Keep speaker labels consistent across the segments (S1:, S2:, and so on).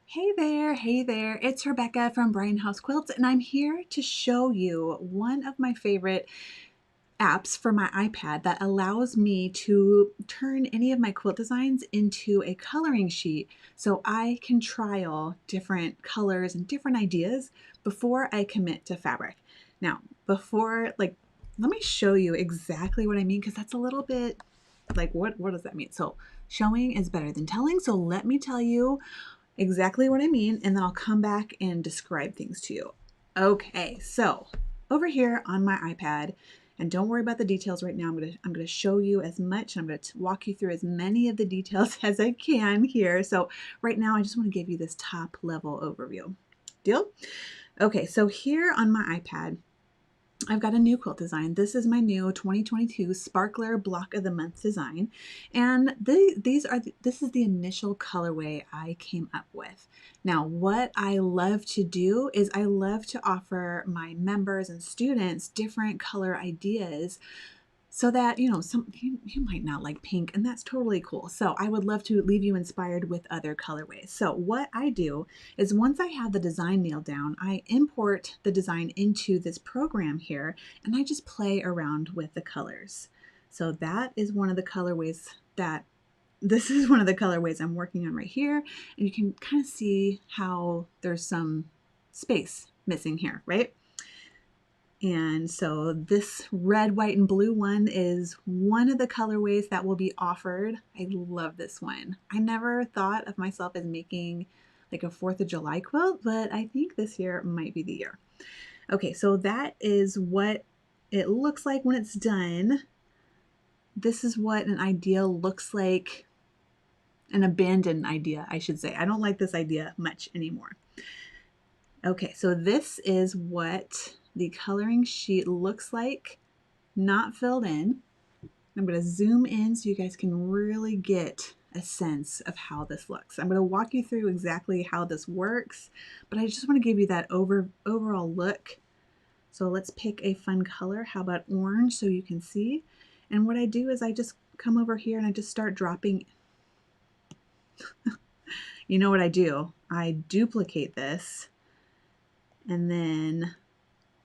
S1: Hey there, it's Rebecca from Bryan House Quilts, and I'm here to show you one of my favorite apps for my iPad that allows me to turn any of my quilt designs into a coloring sheet so I can trial different colors and different ideas before I commit to fabric. Now, let me show you exactly what I mean because that's a little bit like, what does that mean? So, showing is better than telling, so let me tell you exactly what I mean, and then I'll come back and describe things to you. Okay, so over here on my iPad, and don't worry about the details right now. I'm gonna show you as much, and I'm gonna walk you through as many of the details as I can here. So right now, I just want to give you this top level overview. Deal? Okay, so here on my iPad, I've got a new quilt design. This is my new 2022 Sparkler Block of the Month design. And this is the initial colorway I came up with. Now, what I love to do is I love to offer my members and students different color ideas so that you might not like pink, and that's totally cool. So I would love to leave you inspired with other colorways. So what I do is once I have the design nailed down, I import the design into this program here, and I just play around with the colors. So that is one of the colorways that this is one of the colorways I'm working on right here, and you can kind of see how there's some space missing here, right? And so this red, white, and blue one is one of the colorways that will be offered. I love this one. I never thought of myself as making like a 4th of July quilt, but I think this year might be the year. Okay, so that is what it looks like when it's done. This is what an idea looks like, an abandoned idea, I should say. I don't like this idea much anymore. Okay, so this is what the coloring sheet looks like, not filled in. I'm going to zoom in so you guys can really get a sense of how this looks. I'm going to walk you through exactly how this works, but I just want to give you that overall look. So let's pick a fun color. How about orange so you can see? And what I do is I just come over here and I just start dropping. You know what I do? I duplicate this and then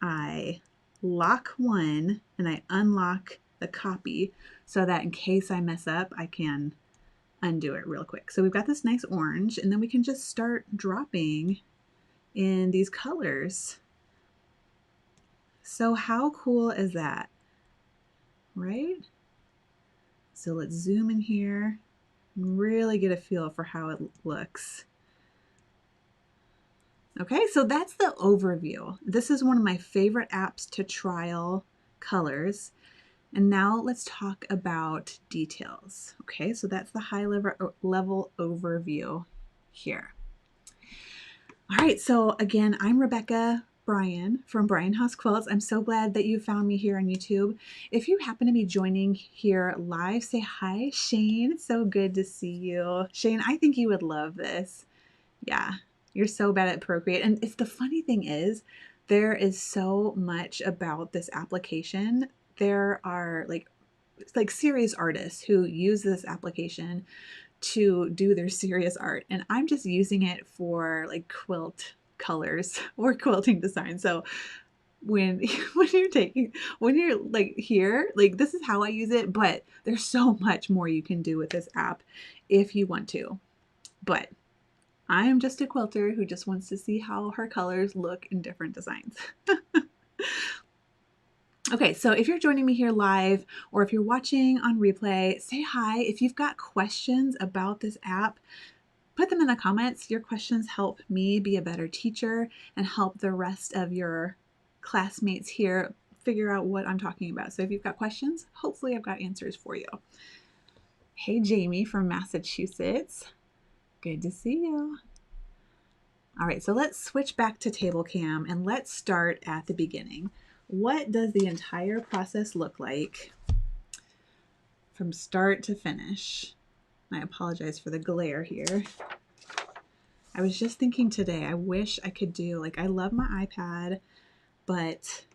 S1: I lock one and I unlock the copy so that in case I mess up, I can undo it real quick. So we've got this nice orange, and then we can just start dropping in these colors. So how cool is that, right? So let's zoom in here and really get a feel for how it looks. Okay, so that's the overview. This is one of my favorite apps to trial colors. And now let's talk about details. Okay, so that's the high level overview here. All right, so again, I'm Rebecca Bryan from Bryan House Quilts. I'm so glad that you found me here on YouTube. If you happen to be joining here live, say hi, Shane. It's so good to see you. Shane, I think you would love this. Yeah, you're so bad at Procreate. And it's the funny thing is, there is so much about this application. There are like serious artists who use this application to do their serious art, and I'm just using it for like quilt colors or quilting design. So when when you're like here, like this is how I use it, but there's so much more you can do with this app if you want to. But I am just a quilter who just wants to see how her colors look in different designs. Okay, so if you're joining me here live or if you're watching on replay, say hi. If you've got questions about this app, put them in the comments. Your questions help me be a better teacher and help the rest of your classmates here figure out what I'm talking about. So if you've got questions, hopefully I've got answers for you. Hey, Jamie from Massachusetts. Good to see you. All right, so let's switch back to table cam and let's start at the beginning. What does the entire process look like from start to finish? I apologize for the glare here. I was just thinking today, I wish I could do, like, I love my iPad, but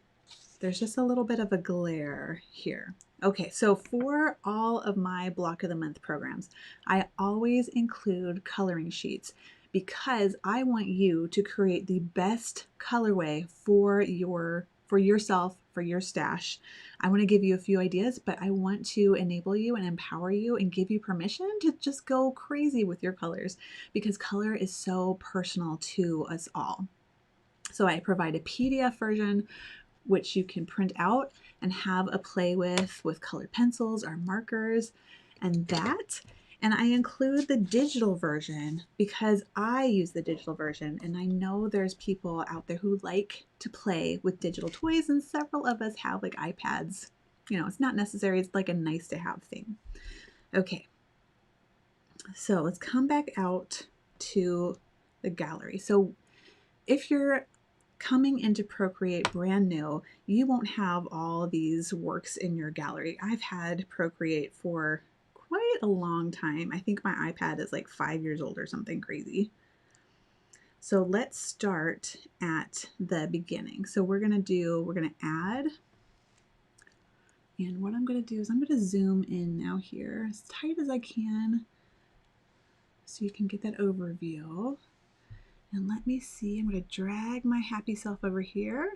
S1: there's just a little bit of a glare here. Okay, so for all of my Block of the Month programs, I always include coloring sheets because I want you to create the best colorway for yourself, for your stash. I want to give you a few ideas, but I want to enable you and empower you and give you permission to just go crazy with your colors, because color is so personal to us all. So I provide a PDF version which you can print out and have a play with colored pencils or markers and that. And I include the digital version because I use the digital version, and I know there's people out there who like to play with digital toys, and several of us have like iPads. You know, it's not necessary, it's like a nice to have thing. Okay, so let's come back out to the gallery. So if you're coming into Procreate brand new, you won't have all these works in your gallery. I've had Procreate for quite a long time. I think my iPad is like 5 years old or something crazy. So let's start at the beginning. So we're gonna add, and what I'm gonna do is I'm gonna zoom in now here as tight as I can so you can get that overview. And let me see, I'm going to drag my happy self over here.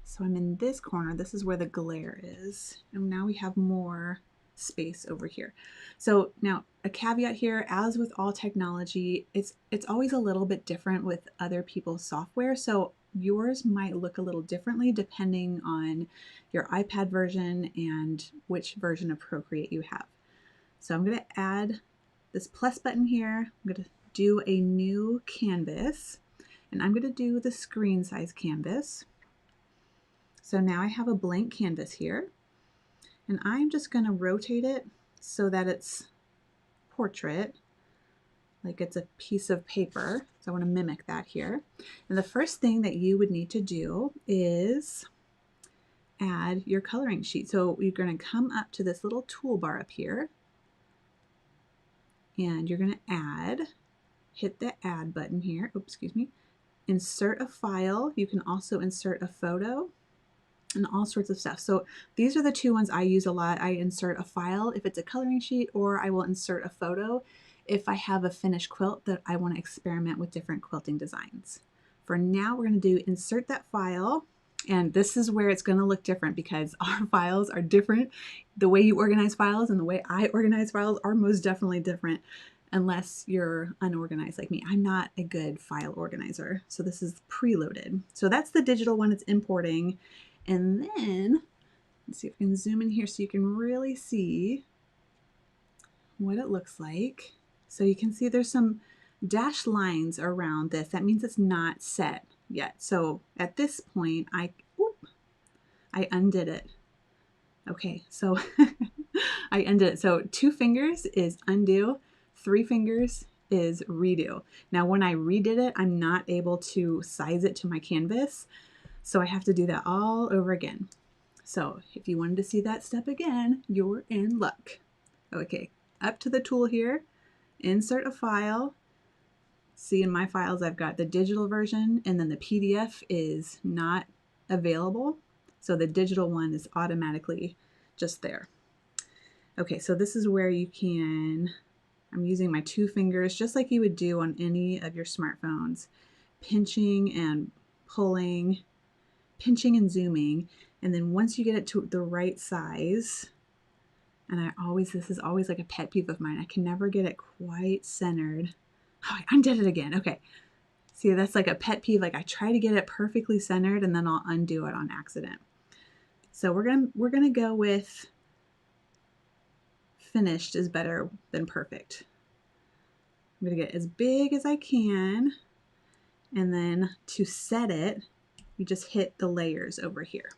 S1: So I'm in this corner. This is where the glare is. And now we have more space over here. So now a caveat here, as with all technology, it's always a little bit different with other people's software. So yours might look a little differently depending on your iPad version and which version of Procreate you have. So I'm going to add this plus button here. I'm going to do a new canvas, and I'm going to do the screen size canvas. So now I have a blank canvas here, and I'm just going to rotate it so that it's portrait, like it's a piece of paper. So I want to mimic that here. And the first thing that you would need to do is add your coloring sheet. So you're going to come up to this little toolbar up here, and you're going to hit the add button here. Oops, excuse me. Insert a file. You can also insert a photo and all sorts of stuff. So these are the two ones I use a lot. I insert a file if it's a coloring sheet, or I will insert a photo if I have a finished quilt that I want to experiment with different quilting designs. For now, we're going to do insert that file. And this is where it's going to look different because our files are different. The way you organize files and the way I organize files are most definitely different, unless you're unorganized like me. I'm not a good file organizer. So this is preloaded. So that's the digital one it's importing. And then, let's see if we can zoom in here so you can really see what it looks like. So you can see there's some dashed lines around this. That means it's not set yet. So at this point, I undid it. Okay, so I undid it. So 2 fingers is undo. 3 fingers is redo. Now when I redid it, I'm not able to size it to my canvas, so I have to do that all over again. So if you wanted to see that step again, you're in luck. Okay, up to the tool here, insert a file. See, in my files I've got the digital version, and then the PDF is not available, so the digital one is automatically just there. Okay, so this is where you can, I'm using my 2 fingers just like you would do on any of your smartphones, pinching and pulling, pinching and zooming. And then once you get it to the right size, and this is always like a pet peeve of mine, I can never get it quite centered. Oh, I undid it again. Okay. See, that's like a pet peeve. Like I try to get it perfectly centered and then I'll undo it on accident. So we're gonna go with finished is better than perfect. I'm going to get as big as I can, and then to set it, you just hit the layers over here.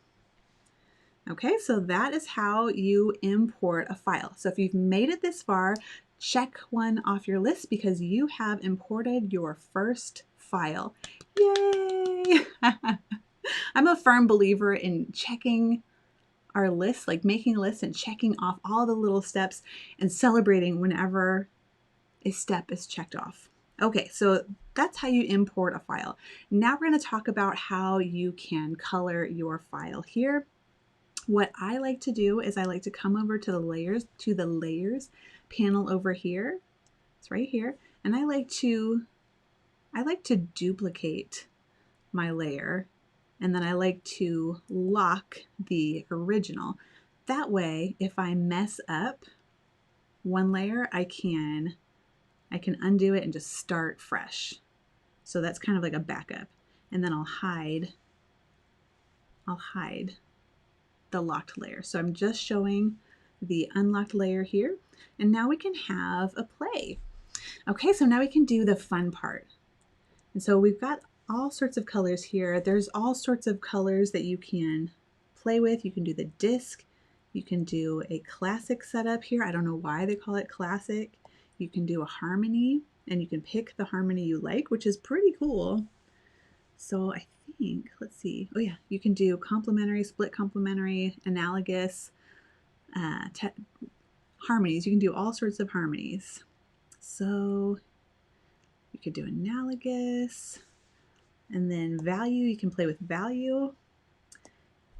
S1: Okay, so that is how you import a file. So if you've made it this far, check one off your list because you have imported your first file. Yay! I'm a firm believer in checking our list, like making a list and checking off all the little steps and celebrating whenever a step is checked off. Okay, so that's how you import a file. Now we're going to talk about how you can color your file here. What I like to do is I like to come over to the layers panel over here. It's right here. And I like to duplicate my layer, and then I like to lock the original. That way, if I mess up one layer, I can undo it and just start fresh. So that's kind of like a backup. And then I'll hide the locked layer. So I'm just showing the unlocked layer here. And now we can have a play. Okay, so now we can do the fun part. And so we've got all sorts of colors here. There's all sorts of colors that you can play with. You can do the disc. You can do a classic setup here. I don't know why they call it classic. You can do a harmony, and you can pick the harmony you like, which is pretty cool. So I think, let's see. Oh yeah, you can do complementary, split complementary, analogous, harmonies. You can do all sorts of harmonies. So you could do analogous, and then value. You can play with value,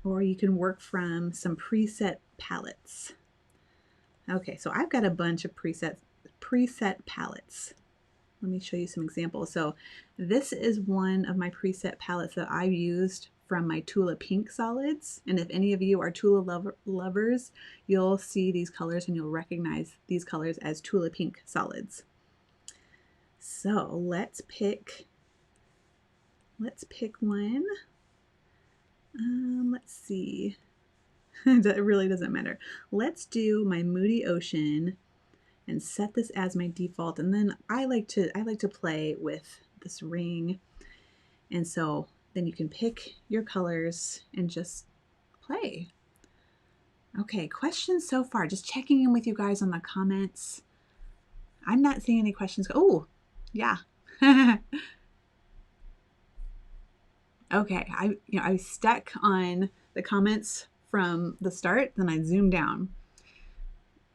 S1: or you can work from some preset palettes. Okay, so I've got a bunch of preset palettes. Let me show you some examples. So this is one of my preset palettes that I've used from my Tula Pink solids. And if any of you are Tula lovers, you'll see these colors and you'll recognize these colors as Tula Pink solids. So let's pick one. Let's see. That really doesn't matter. Let's do my Moody Ocean and set this as my default. And then I like to play with this ring. And so then you can pick your colors and just play. Okay, questions so far. Just checking in with you guys on the comments. I'm not seeing any questions. Oh, yeah. Okay, I stuck on the comments from the start, then I zoomed down.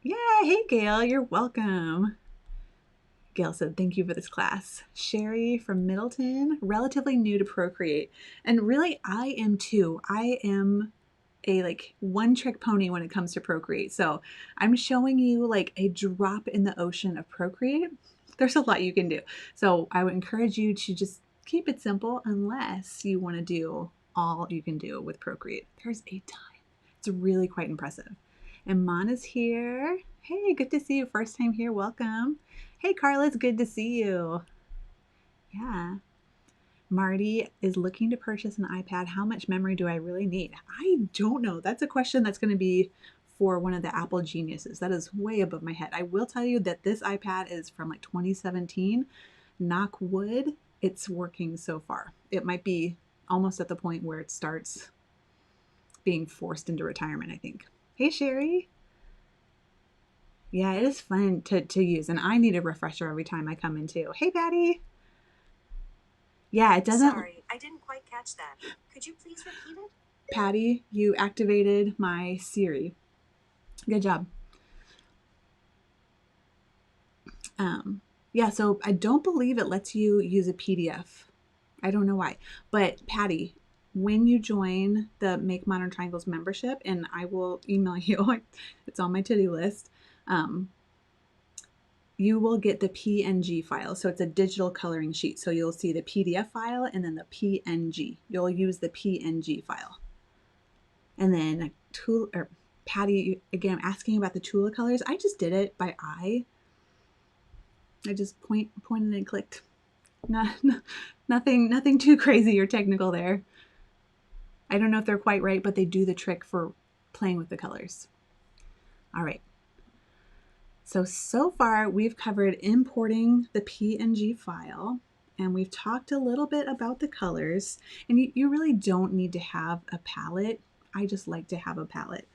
S1: Yeah, hey Gail, you're welcome. Gail said, thank you for this class. Sherry from Middleton, relatively new to Procreate. And really, I am too. I am a one-trick pony when it comes to Procreate. So I'm showing you like a drop in the ocean of Procreate. There's a lot you can do. So I would encourage you to just keep it simple unless you want to do all you can do with Procreate. There's a ton. It's really quite impressive. And Mana's here. Hey, good to see you. First time here. Welcome. Hey, Carla, it's good to see you. Yeah. Marty is looking to purchase an iPad. How much memory do I really need? I don't know. That's a question that's going to be for one of the Apple geniuses. That is way above my head. I will tell you that this iPad is from like 2017. Knock wood, it's working so far. It might be almost at the point where it starts being forced into retirement, I think. Hey, Sherry. Yeah, it is fun to use, and I need a refresher every time I come in too. Hey, Patty. Yeah, it doesn't.
S2: Sorry, I didn't quite catch that. Could you please repeat it?
S1: Patty, you activated my Siri. Good job. Yeah, so I don't believe it lets you use a PDF. I don't know why. But Patty, when you join the Make Modern Triangles membership, and I will email you, it's on my to-do list, you will get the PNG file. So it's a digital coloring sheet. So you'll see the PDF file and then the PNG. You'll use the PNG file. And then Patty, again, asking about the Tula colors. I just did it by eye. I just pointed and clicked. Nothing too crazy or technical there. I don't know if they're quite right, but they do the trick for playing with the colors. All right. So far we've covered importing the PNG file, and we've talked a little bit about the colors, and you really don't need to have a palette. I just like to have a palette.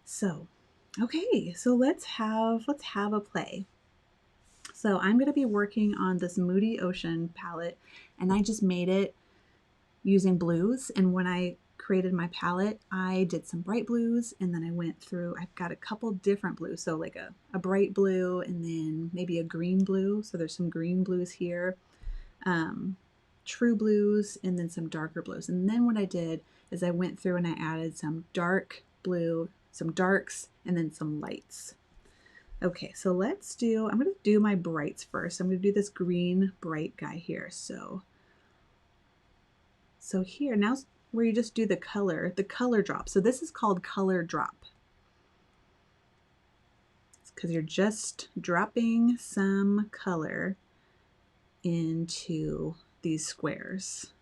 S1: So, okay, so let's have a play. So I'm going to be working on this Moody Ocean palette, and I just made it using blues. And when I created my palette, I did some bright blues, and then I went through, I've got a couple different blues. So like a bright blue and then maybe a green blue. So there's some green blues here, true blues, and then some darker blues. And then what I did is I went through and I added some dark blue, some darks, and then some lights. Okay, so I'm going to do my brights first. I'm going to do this green bright guy here. So here, now's where you just do the color drop. So this is called color drop. It's because you're just dropping some color into these squares.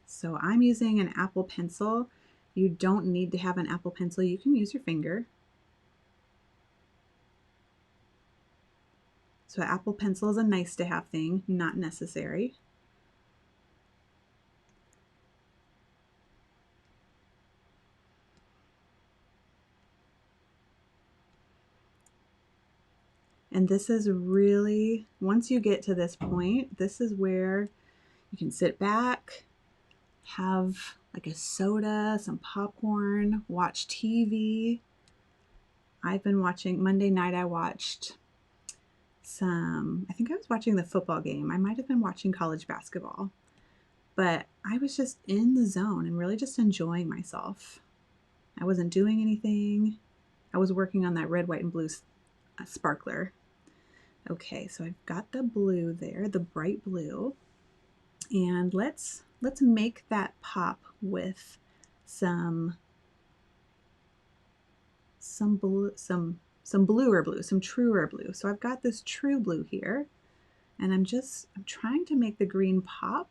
S1: So I'm using an Apple pencil. You don't need to have an Apple pencil. You can use your finger. So Apple pencil is a nice to have thing, not necessary. And this is really, once you get to this point, this is where you can sit back, have like a soda, some popcorn, watch TV. I've been watching, Monday night I watched I think I was watching the football game. I might have been watching college basketball, but I was just in the zone and really just enjoying myself. I wasn't doing anything. I was working on that red, white, and blue sparkler. Okay, so I've got the blue there, the bright blue. And let's make that pop with some blue, some bluer blue, some truer blue. So I've got this true blue here, and I'm trying to make the green pop.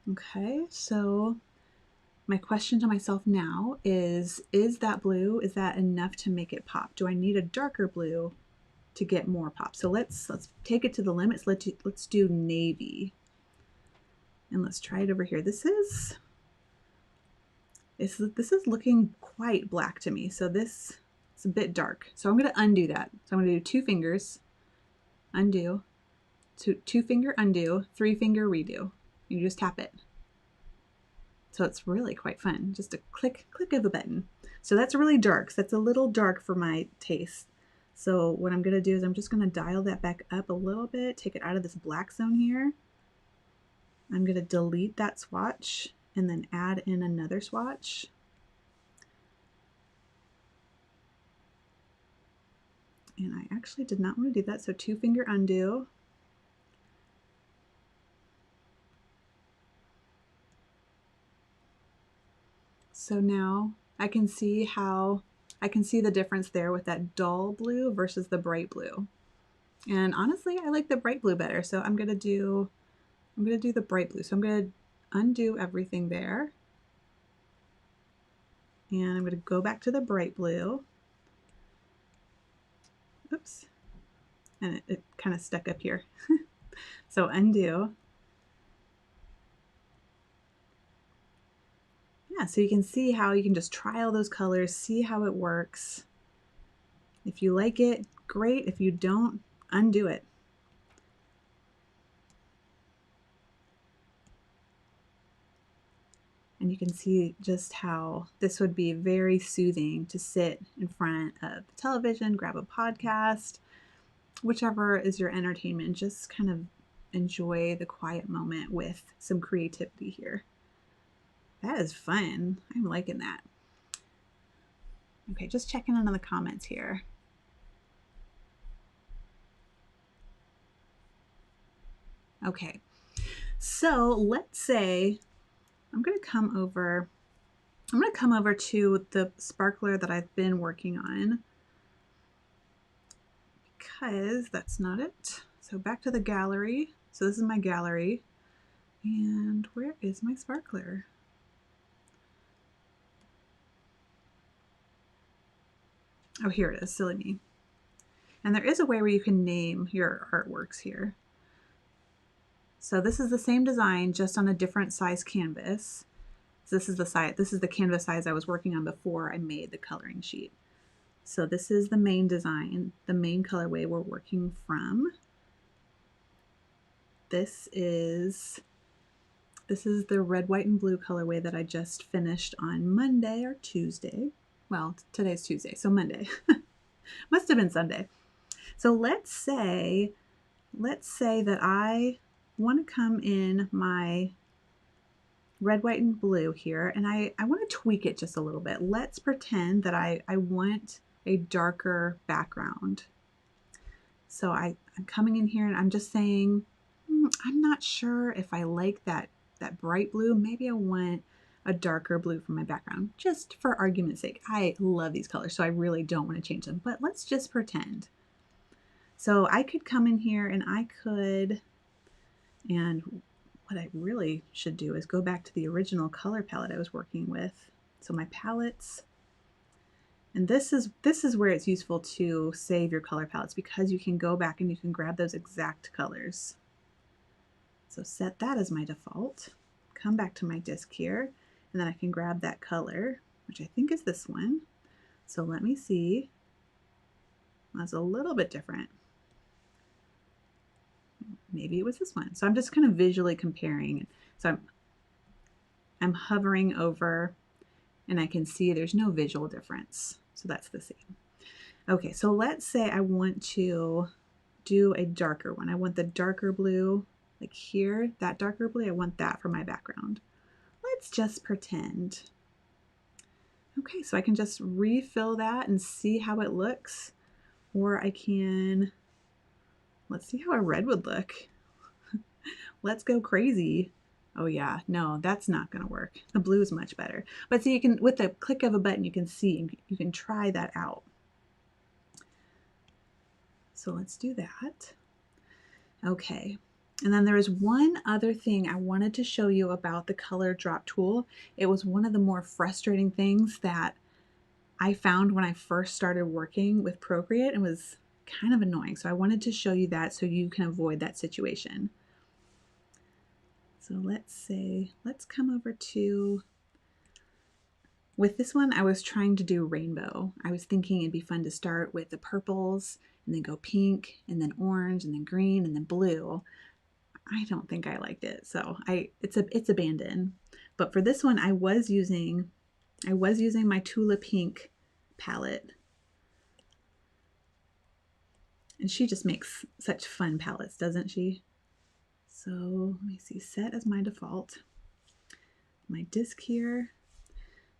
S1: Okay, so my question to myself now is that blue, is that enough to make it pop? Do I need a darker blue to get more pop? So let's take it to the limits. Let's do navy. And let's try it over here. This is looking quite black to me. So this is a bit dark. So I'm going to undo that. So I'm going to do 2 fingers, undo, 2 finger undo, 3 finger redo. You just tap it. So it's really quite fun. Just a click of a button. So that's really dark. So that's a little dark for my taste. So what I'm going to do is I'm just going to dial that back up a little bit, take it out of this black zone here. I'm going to delete that swatch and then add in another swatch. And I actually did not want to do that, so 2 finger undo. So now I can see the difference there with that dull blue versus the bright blue. And honestly, I like the bright blue better, so I'm gonna do the bright blue. So I'm gonna undo everything there. And I'm gonna go back to the bright blue. Oops. And it kind of stuck up here. So undo. Yeah, so you can see how you can just try all those colors, see how it works. If you like it, great. If you don't, undo it. And you can see just how this would be very soothing to sit in front of the television, grab a podcast, whichever is your entertainment. Just kind of enjoy the quiet moment with some creativity here. That is fun. I'm liking that. Okay, just checking in on the comments here. Okay, so let's say I'm going to come over to the sparkler that I've been working on, because that's not it. So back to the gallery. So this is my gallery. And where is my sparkler? Oh, here it is, silly me. And there is a way where you can name your artworks here. So this is the same design, just on a different size canvas. So this is the canvas size I was working on before I made the coloring sheet. So this is the main design, the main colorway we're working from. This is the red, white, and blue colorway that I just finished on Monday or Tuesday. Well, today's Tuesday, so Monday. Must have been Sunday. So let's say that I want to come in my red, white, and blue here, and I want to tweak it just a little bit. Let's pretend that I want a darker background. So I'm coming in here and I'm just saying, I'm not sure if I like that bright blue. Maybe I want a darker blue for my background, just for argument's sake. I love these colors, so I really don't want to change them, but let's just pretend. So I could come in here and and what I really should do is go back to the original color palette I was working with. So my palettes, and this is where it's useful to save your color palettes, because you can go back and you can grab those exact colors. So set that as my default, come back to my disc here, and then I can grab that color, which I think is this one. So let me see. That's a little bit different. Maybe it was this one. So I'm just kind of visually comparing. So I'm hovering over and I can see there's no visual difference. So that's the same. Okay, so let's say I want to do a darker one. I want the darker blue, like here, that darker blue, I want that for my background. Let's just pretend. Okay, so I can just refill that and see how it looks. Or I can, let's see how a red would look. Let's go crazy. Oh yeah, no, that's not gonna work. The blue is much better. But see, you can, with the click of a button, you can see, you can try that out. So let's do that. Okay. And then there is one other thing I wanted to show you about the color drop tool. It was one of the more frustrating things that I found when I first started working with Procreate, and was kind of annoying. So I wanted to show you that so you can avoid that situation. So let's come over to, with this one, I was trying to do rainbow. I was thinking it'd be fun to start with the purples and then go pink and then orange and then green and then blue. I don't think I liked it, so it's abandoned. But for this one, I was using my Tula Pink palette, and she just makes such fun palettes, doesn't she? So let me see, set as my default. My disc here.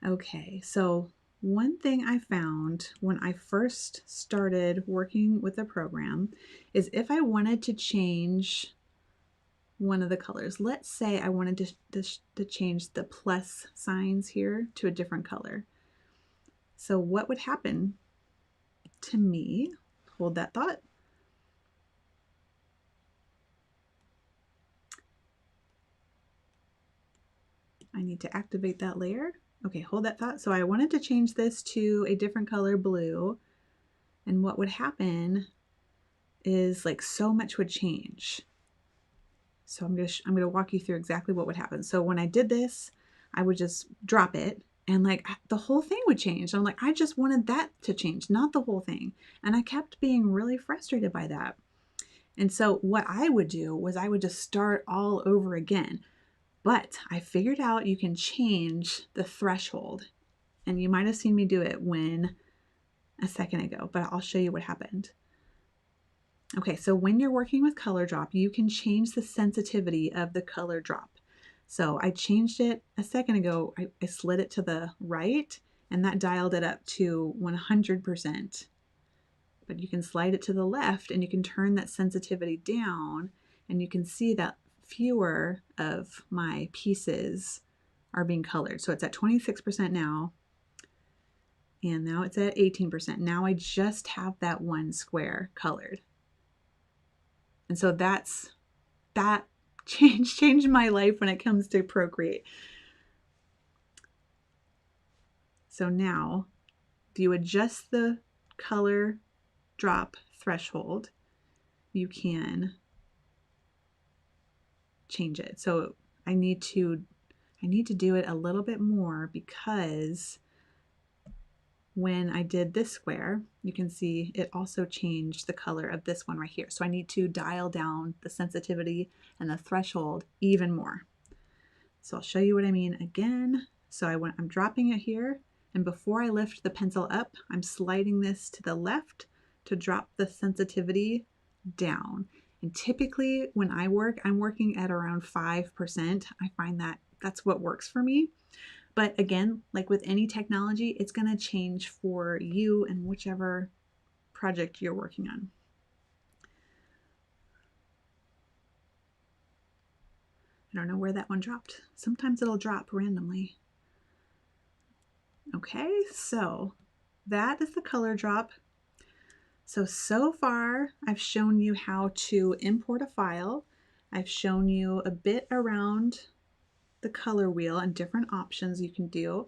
S1: Okay, so one thing I found when I first started working with the program is if I wanted to change one of the colors, let's say I wanted to change the plus signs here to a different color. So what would happen to me? Hold that thought. I need to activate that layer. Okay, hold that thought. So I wanted to change this to a different color, blue. And what would happen is like so much would change. So I'm gonna walk you through exactly what would happen. So when I did this, I would just drop it and like the whole thing would change. I'm like, I just wanted that to change, not the whole thing. And I kept being really frustrated by that. And so what I would do was I would just start all over again. But I figured out you can change the threshold. And you might have seen me do it a second ago, but I'll show you what happened. Okay, so when you're working with color drop, you can change the sensitivity of the color drop. So I changed it a second ago. I slid it to the right, and that dialed it up to 100%. But you can slide it to the left, and you can turn that sensitivity down, and you can see that fewer of my pieces are being colored. So it's at 26% now, and now it's at 18%. Now I just have that one square colored. And so that changed my life when it comes to Procreate. So now, if you adjust the color drop threshold, you can change it. So I need to do it a little bit more, because when I did this square, you can see it also changed the color of this one right here. So I need to dial down the sensitivity and the threshold even more. So I'll show you what I mean again. So I'm dropping it here, and before I lift the pencil up, I'm sliding this to the left to drop the sensitivity down. And typically when I work, I'm working at around 5%. I find that that's what works for me. But again, like with any technology, it's going to change for you and whichever project you're working on. I don't know where that one dropped. Sometimes it'll drop randomly. Okay, so that is the color drop. So far I've shown you how to import a file. I've shown you a bit around the color wheel and different options you can do.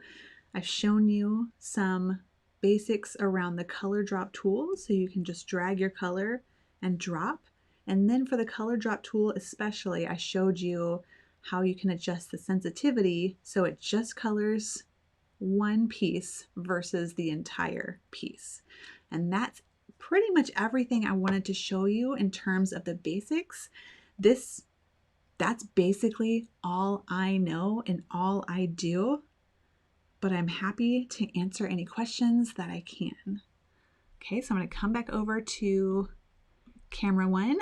S1: I've shown you some basics around the color drop tool, so you can just drag your color and drop. And then for the color drop tool especially, I showed you how you can adjust the sensitivity so it just colors one piece versus the entire piece. And that's pretty much everything I wanted to show you in terms of the basics. That's basically all I know and all I do, but I'm happy to answer any questions that I can. Okay, so I'm going to come back over to camera 1.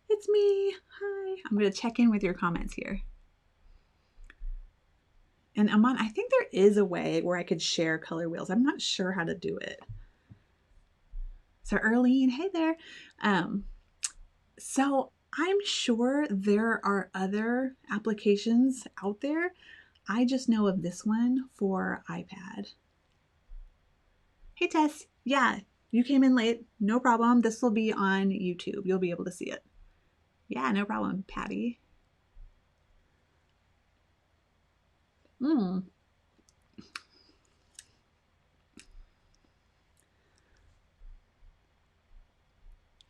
S1: It's me. Hi. I'm going to check in with your comments here. And Aman, I think there is a way where I could share color wheels. I'm not sure how to do it. So Erlene, hey there. So I'm sure there are other applications out there. I just know of this one for iPad. Hey Tess, yeah, you came in late. No problem. This will be on YouTube. You'll be able to see it. Yeah, no problem, Patty.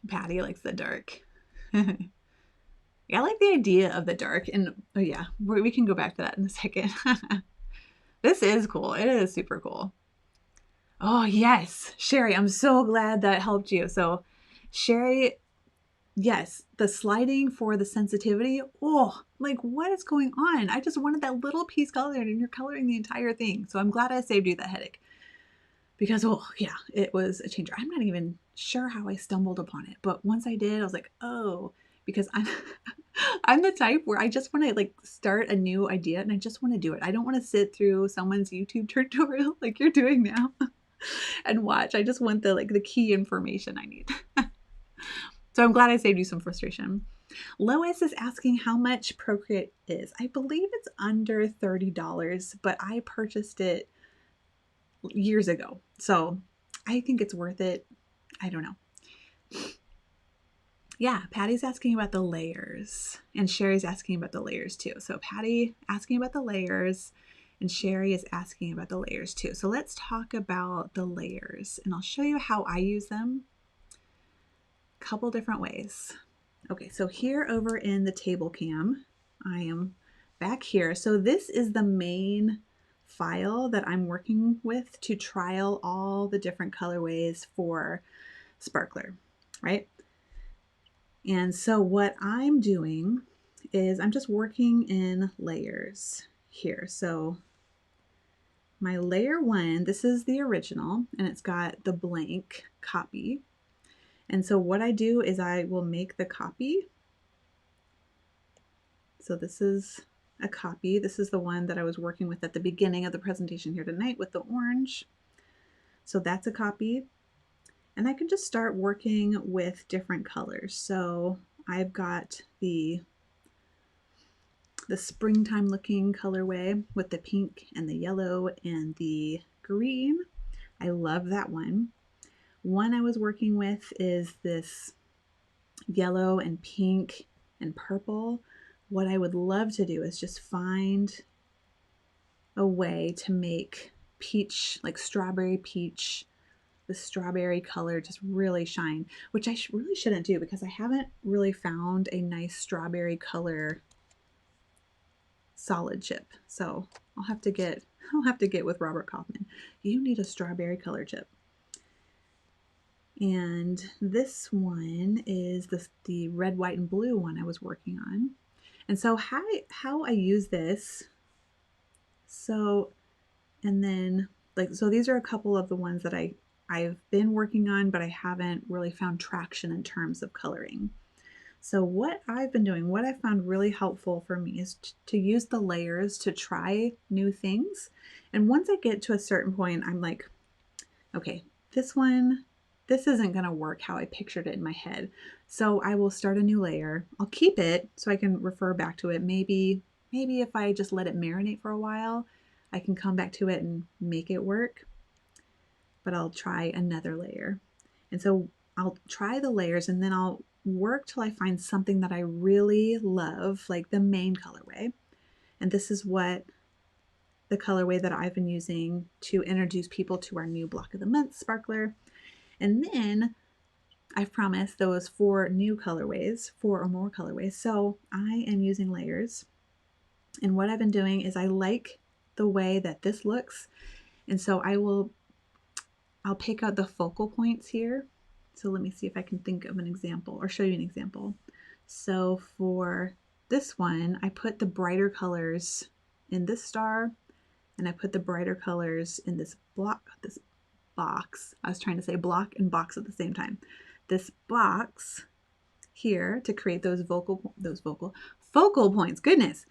S1: Patty likes the dark. Yeah, I like the idea of the dark. And oh yeah, we can go back to that in a second. This is cool. It is super cool. Oh yes, Sherry, I'm so glad that helped you. So Sherry, yes, the sliding for the sensitivity. Oh, like what is going on? I just wanted that little piece colored and you're coloring the entire thing. So I'm glad I saved you that headache. Because, oh yeah, it was a changer. I'm not even sure how I stumbled upon it. But once I did, I was like, oh, because I'm the type where I just want to like start a new idea and I just want to do it. I don't want to sit through someone's YouTube tutorial like you're doing now and watch. I just want the key information I need. So I'm glad I saved you some frustration. Lois is asking how much Procreate is. I believe it's under $30, but I purchased it years ago. So I think it's worth it. I don't know. Yeah, Patty's asking about the layers and Sherry's asking about the layers too. So Patty asking about the layers and Sherry is asking about the layers too. So let's talk about the layers and I'll show you how I use them a couple different ways. Okay, so here over in the table cam, I am back here. So this is the main file that I'm working with to trial all the different colorways for Sparkler, right? And so what I'm doing is I'm just working in layers here. So my layer 1, this is the original and it's got the blank copy. And so what I do is I will make the copy. So this is a copy. This is the one that I was working with at the beginning of the presentation here tonight with the orange. So that's a copy. And I can just start working with different colors. So I've got the springtime looking colorway with the pink and the yellow and the green. I love that one. One I was working with is this yellow and pink and purple. What I would love to do is just find a way to make peach, like strawberry peach, the strawberry color just really shine, which I really shouldn't do because I haven't really found a nice strawberry color solid chip. So I'll have to get with Robert Kaufman. You need a strawberry color chip. And this one is the red, white, and blue one I was working on. And so how I use this, so, and then so these are a couple of the ones that I've been working on, but I haven't really found traction in terms of coloring. So what I've been doing, what I found really helpful for me is to use the layers to try new things. And once I get to a certain point, I'm like, okay, this one, this isn't going to work how I pictured it in my head. So I will start a new layer. I'll keep it so I can refer back to it. Maybe if I just let it marinate for a while, I can come back to it and make it work. But I'll try another layer. And so I'll try the layers and then I'll work till I find something that I really love, like the main colorway. And this is what the colorway that I've been using to introduce people to our new Block of the Month sparkler. And then I've promised those 4 new colorways, 4 or more colorways. So I am using layers. And what I've been doing is I like the way that this looks. And so I'll pick out the focal points here. So let me see if I can think of an example or show you an example. So for this one, I put the brighter colors in this star, and I put the brighter colors in this box. I was trying to say block and box at the same time. This box here to create those focal points. Goodness.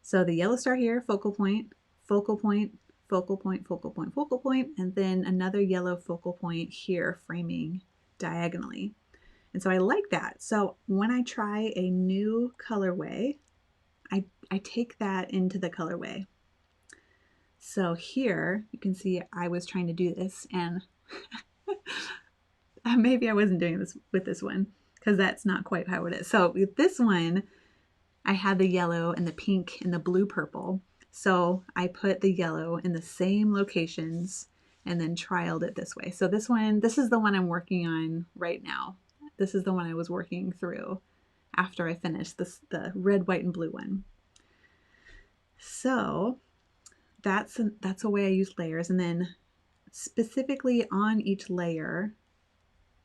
S1: So the yellow star here, focal point, focal point, focal point, focal point, focal point, and then another yellow focal point here framing diagonally. And so I like that. So when I try a new colorway, I take that into the colorway. So here you can see I was trying to do this, and maybe I wasn't doing this with this one because that's not quite how it is. So with this one, I had the yellow and the pink and the blue purple. So I put the yellow in the same locations and then trialed it this way. So this is the one I'm working on right now. This is the one I was working through after I finished the red, white, and blue one. So that's a way I use layers. And then specifically on each layer,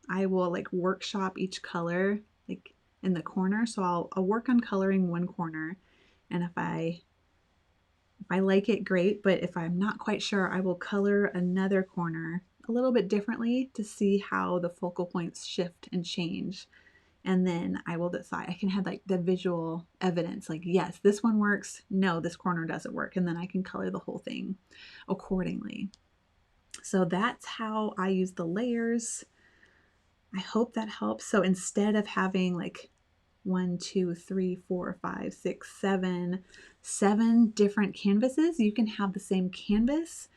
S1: I will like workshop each color like in the corner. So I'll work on coloring one corner, and if I like it, great, but if I'm not quite sure, I will color another corner a little bit differently to see how the focal points shift and change. And then I will decide, I can have like the visual evidence, like, yes, this one works, no, this corner doesn't work, and then I can color the whole thing accordingly. So that's how I use the layers. I hope that helps. So instead of having like 1, 2, 3, 4, 5, 6, 7 different canvases, you can have the same canvas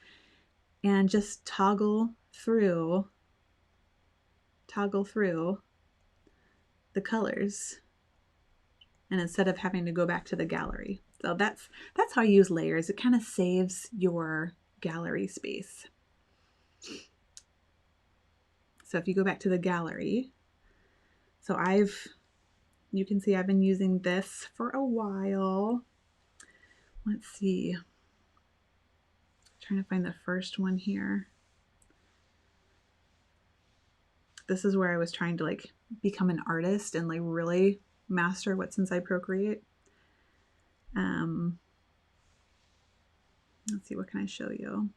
S1: and just toggle through the colors, and instead of having to go back to the gallery. So that's how I use layers. It kind of saves your gallery space. So if you go back to the gallery, so you can see I've been using this for a while. Let's see. I'm trying to find the first one here. This is where I was trying to like become an artist and like really master what's inside Procreate. Let's see, what can I show you?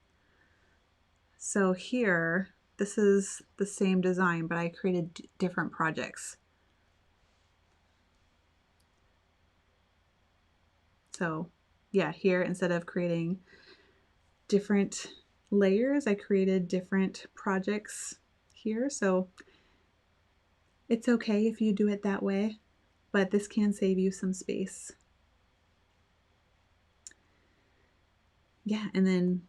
S1: So here, this is the same design, but I created different projects. So yeah, here, instead of creating different layers, I created different projects here. So it's okay if you do it that way, but this can save you some space. Yeah, and then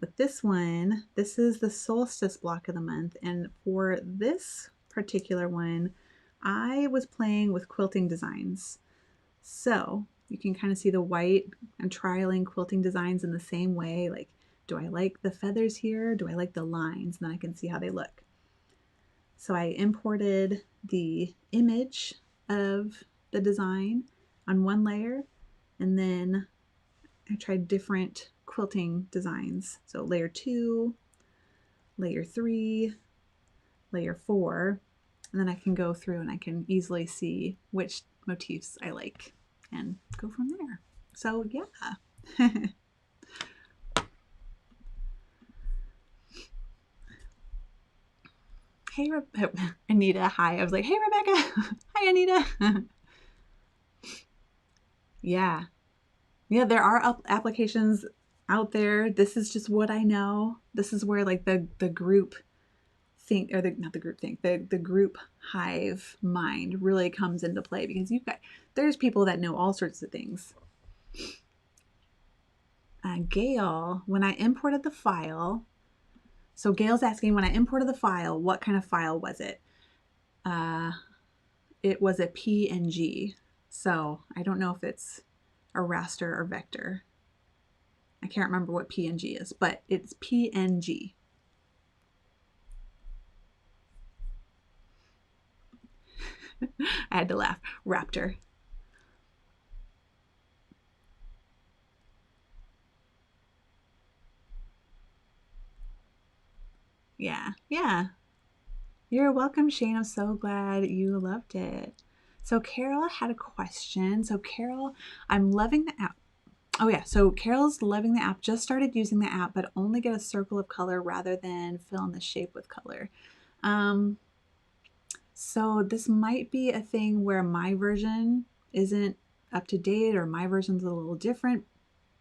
S1: with this one, this is the solstice block of the month. And for this particular one, I was playing with quilting designs. So you can kind of see the white and trialing quilting designs in the same way. Like, do I like the feathers here? Do I like the lines? And then I can see how they look. So I imported the image of the design on one layer, and then I tried different quilting designs. So layer 2, layer 3, layer 4, and then I can go through and I can easily see which motifs I like and go from there. So yeah. Hey, Anita, hi. I was like, hey, Rebecca. Hi, Anita. Yeah. Yeah, there are applications out there. This is just what I know. This is where like the group think, or the not the group think, the group hive mind really comes into play, because there's people that know all sorts of things. Gail, when I imported the file, so Gail's asking, when I imported the file, what kind of file was it? Uh, it was a PNG. So I don't know if it's a raster or vector. I can't remember what PNG is, but it's PNG. I had to laugh. Raptor. Yeah. Yeah. You're welcome, Shane. I'm so glad you loved it. So Carol had a question. So Carol, I'm loving the app. Oh yeah, so Carol's loving the app. Just started using the app, but only get a circle of color rather than fill in the shape with color. Um, so this might be a thing where my version isn't up to date, or my version's a little different,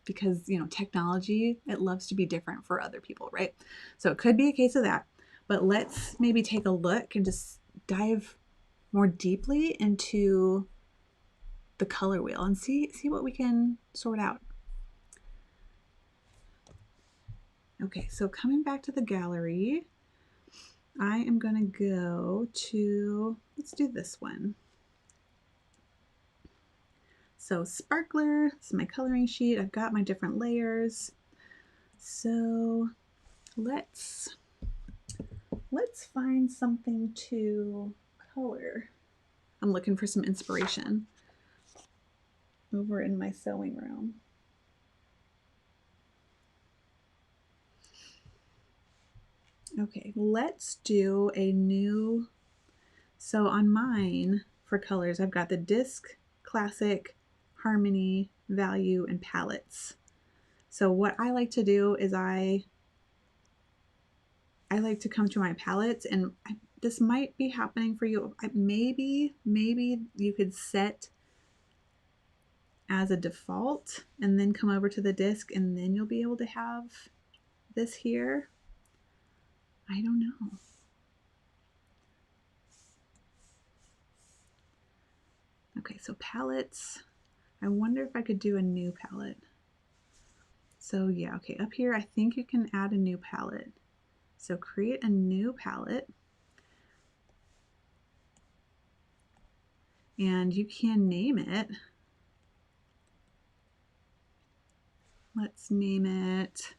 S1: because technology, it loves to be different for other people, right? So it could be a case of that. But let's maybe take a look and just dive more deeply into the color wheel and see what we can sort out. Okay, so coming back to the gallery, I am going to go to, let's do this one. So Sparkler, this is my coloring sheet. I've got my different layers. So let's find something to color. I'm looking for some inspiration over in my sewing room. Okay, let's do a new, so on mine for colors, I've got the disc, classic, harmony, value, and palettes. So what I like to do is I like to come to my palettes, and this might be happening for you. Maybe you could set as a default and then come over to the disc, and then you'll be able to have this here. I don't know. Okay, so palettes. I wonder if I could do a new palette. So yeah, okay, up here I think you can add a new palette. So create a new palette, and you can name it. Let's name it,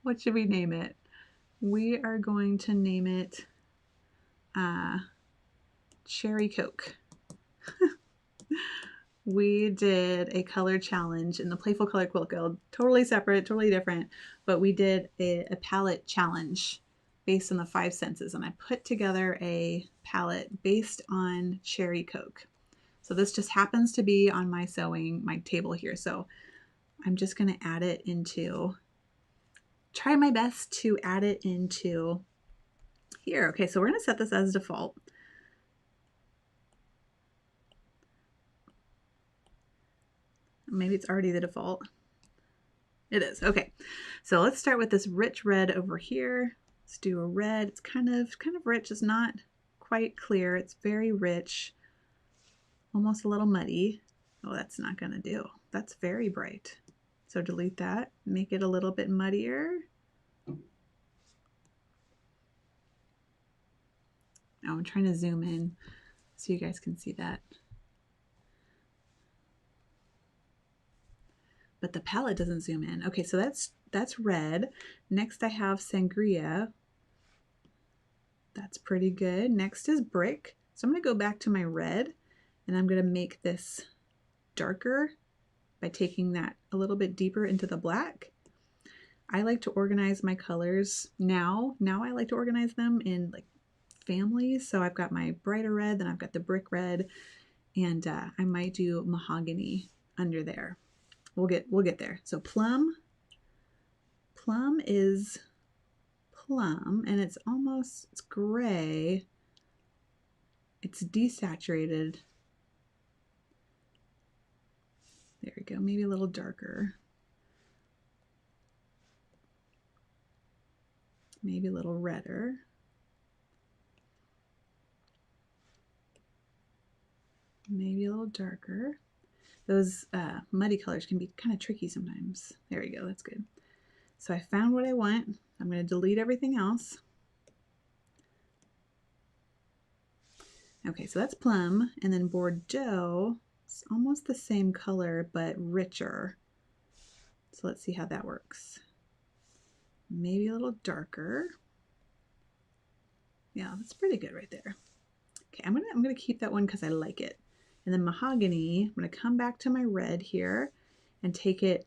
S1: what should we name it? We are going to name it Cherry Coke. We did a color challenge in the Playful Color Quilt Guild, totally separate, totally different, but we did a palette challenge based on the 5 senses, and I put together a palette based on Cherry Coke. So this just happens to be on my table here. So I'm just going to add it into, try my best to add it into here. Okay, so we're going to set this as default. Maybe it's already the default. It is. Okay, so let's start with this rich red over here. Let's do a red. It's kind of rich. It's not quite clear. It's very rich, almost a little muddy. Oh, that's not going to do. That's very bright. So delete that. Make it a little bit muddier. Oh, I'm trying to zoom in so you guys can see that. But the palette doesn't zoom in. Okay, so that's red. Next I have sangria. That's pretty good. Next is brick. So I'm going to go back to my red, and I'm going to make this darker by taking that a little bit deeper into the black. I like to organize my colors now. I like to organize them in like families. So I've got my brighter red, then I've got the brick red, and I might do mahogany under there. We'll get there. So plum is plum, and it's gray. it's desaturated. There we go, maybe a little darker. Maybe a little redder. Maybe a little darker. Those muddy colors can be kind of tricky sometimes. There we go, that's good. So I found what I want. I'm going to delete everything else. Okay, so that's plum, and then Bordeaux. It's almost the same color, but richer. So let's see how that works. Maybe a little darker. Yeah, that's pretty good right there. Okay, I'm gonna keep that one because I like it. And then mahogany, I'm gonna come back to my red here and take it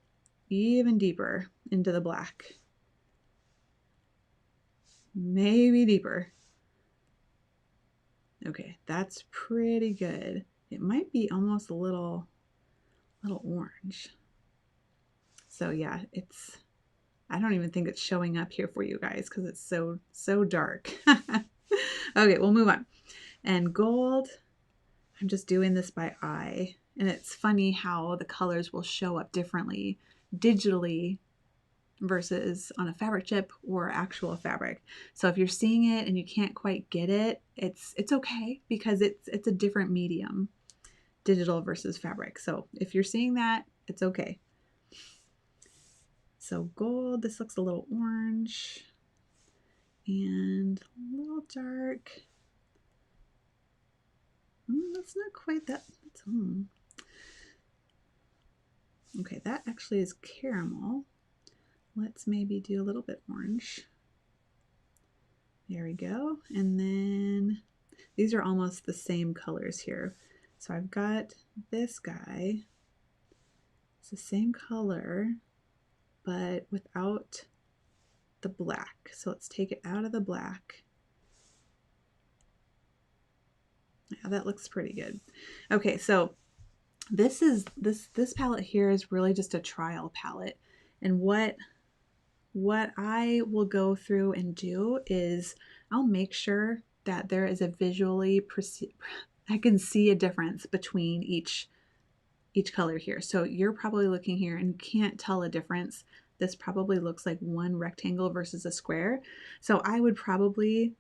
S1: even deeper into the black. Maybe deeper. Okay, that's pretty good. It might be almost a little orange. So yeah, I don't even think it's showing up here for you guys because it's so dark. Okay, we'll move on. And gold, I'm just doing this by eye. And it's funny how the colors will show up differently digitally versus on a fabric chip or actual fabric. So if you're seeing it and you can't quite get it, it's okay because it's a different medium, digital versus fabric. So if you're seeing that, it's okay. So gold, this looks a little orange and a little dark. That's not quite that. Okay, that actually is caramel. Let's maybe do a little bit orange. There we go. And then these are almost the same colors here. So I've got this guy. It's the same color, but without the black. So let's take it out of the black. Yeah, that looks pretty good. Okay, so this palette here is really just a trial palette. And what I will go through and do is I'll make sure that there is a visually I can see a difference between each color here. So you're probably looking here and can't tell a difference. This probably looks like one rectangle versus a square. So I would probably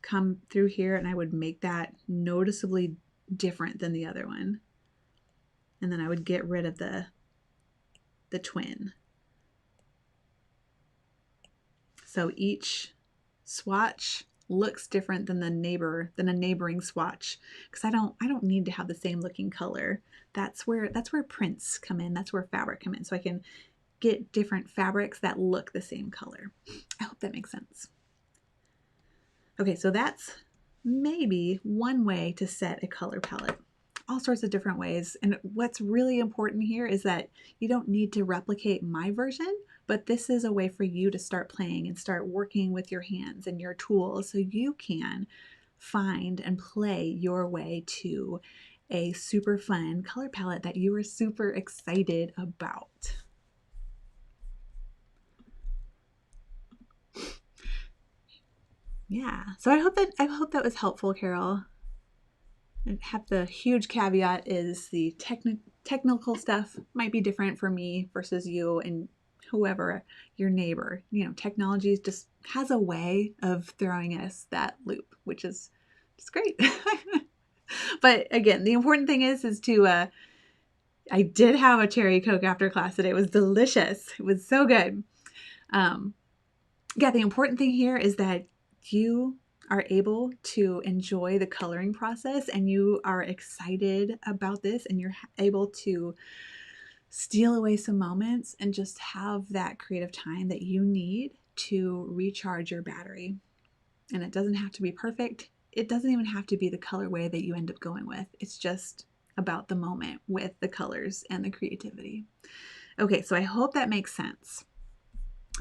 S1: come through here and I would make that noticeably different than the other one. And then I would get rid of the twin. So each swatch looks different than a neighboring swatch because I don't need to have the same looking color. That's where prints come in. That's where fabric come in. So I can get different fabrics that look the same color. I hope that makes sense. Okay, so that's maybe one way to set a color palette. All sorts of different ways. And what's really important here is that you don't need to replicate my version, but this is a way for you to start playing and start working with your hands and your tools so you can find and play your way to a super fun color palette that you are super excited about. Yeah, so I hope that was helpful, Carol. I have the huge caveat is the technical stuff might be different for me versus you and whoever your neighbor. You know, technology just has a way of throwing us that loop, which is just great. But again, the important thing is to I did have a cherry Coke after class today. It was delicious. It was so good. Yeah, the important thing here is that you are able to enjoy the coloring process and you are excited about this and you're able to steal away some moments and just have that creative time that you need to recharge your battery. And it doesn't have to be perfect. It doesn't even have to be the colorway that you end up going with. It's just about the moment with the colors and the creativity. Okay, so I hope that makes sense.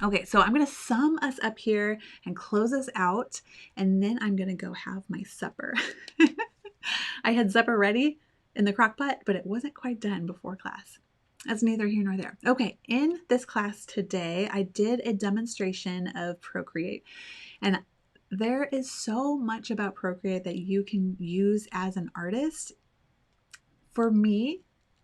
S1: Okay, so I'm going to sum us up here and close us out, and then I'm going to go have my supper. I had supper ready in the crock pot, but it wasn't quite done before class. That's neither here nor there. Okay, in this class today, I did a demonstration of Procreate, and There is so much about Procreate that you can use as an artist. For me,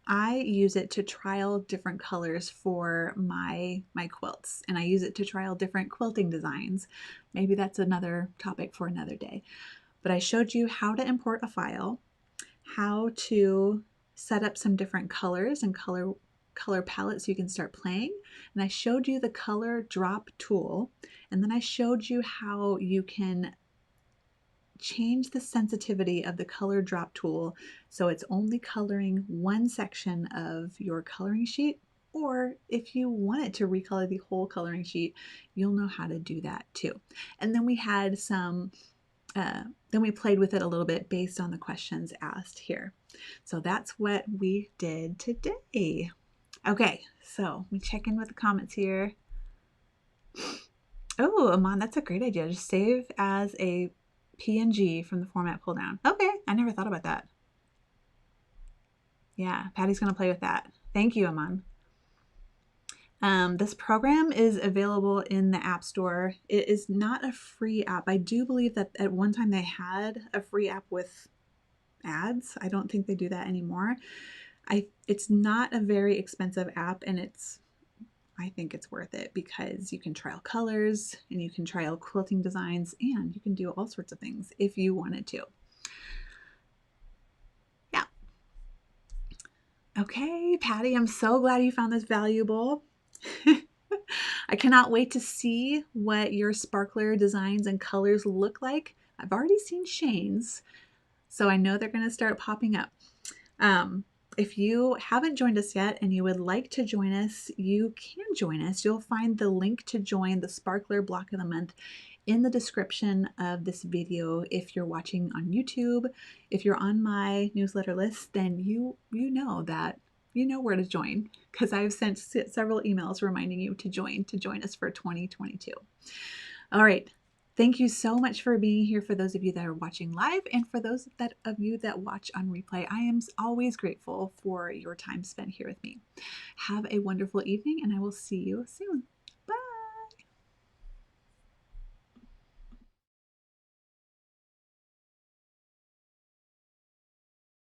S1: I use it to trial different colors for my quilts, and I use it to trial different quilting designs. Maybe that's another topic for another day. But I showed you how to import a file, how to set up some different colors and color palettes so you can start playing. And I showed you the color drop tool, and then I showed you how you can change the sensitivity of the color drop tool so it's only coloring one section of your coloring sheet, or if you want it to recolor the whole coloring sheet, you'll know how to do that too. And then we had some then we played with it a little bit based on the questions asked here. So that's what we did today. Okay, so we check in with the comments here. Oh, Amon, that's a great idea. Just save as a PNG from the format pull down. Okay, I never thought about that. Yeah, Patty's going to play with that. Thank you, Amon. This program is available in the App Store. It is not a free app. I do believe that at one time they had a free app with ads. I don't think they do that anymore. It's not a very expensive app, and I think it's worth it because you can trial colors and you can trial quilting designs and you can do all sorts of things if you wanted to. Yeah. Okay, Patty, I'm so glad you found this valuable. I cannot wait to see what your sparkler designs and colors look like. I've already seen Shane's, so I know they're going to start popping up. If you haven't joined us yet and you would like to join us, you can join us. You'll find the link to join the Sparkler Block of the Month in the description of this video. If you're watching on YouTube, if you're on my newsletter list, then you know that you know where to join, because I've sent several emails reminding you to join us for 2022. All right. Thank you so much for being here, for those of you that are watching live, and for those of you that watch on replay. I am always grateful for your time spent here with me. Have a wonderful evening, and I will see you soon.